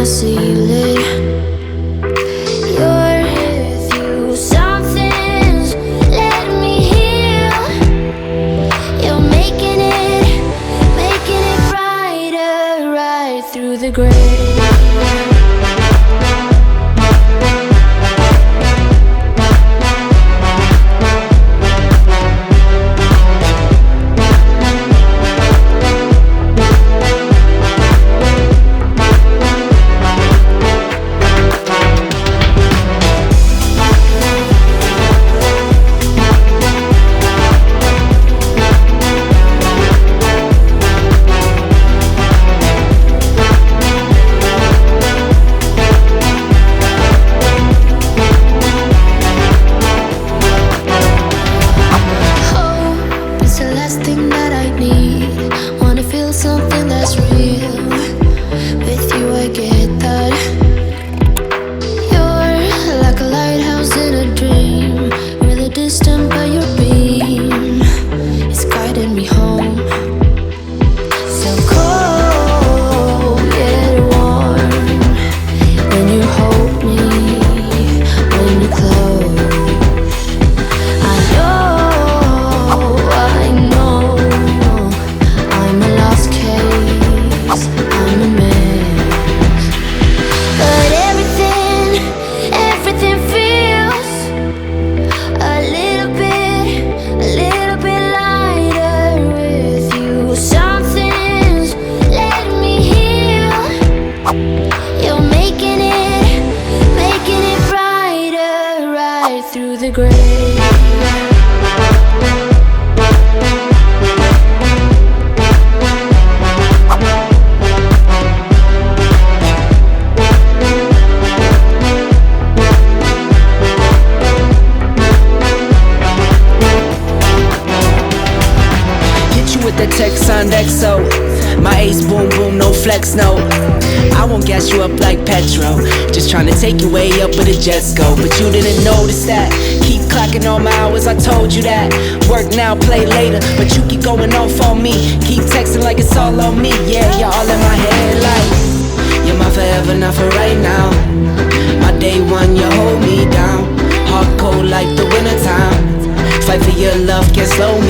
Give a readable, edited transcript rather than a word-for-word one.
seal it. You're with you, something's let me heal. You're making it brighter, right through the gray. Something that's real. With you I get that. You're like a lighthouse in a dream, really distant but your beam is guiding me home. So cold yet warm when you hold me, when you close. I know I'm a lost case, I'm a mess. But everything feels a little bit lighter with you. Something's let me heal. You're making it brighter, right through the gray. With the text on XO, my ace boom boom, no flex, no. I won't gas you up like petrol, just trying to take you way up where the jets go. But you didn't notice that. Keep clocking all my hours, I told you that. Work now, play later, but you keep going off on me. Keep texting like it's all on me. Yeah, you're all in my head like you're my forever, not for right now. My day one, you hold me down. Hard cold like the winter time. Fight for your love, can't slow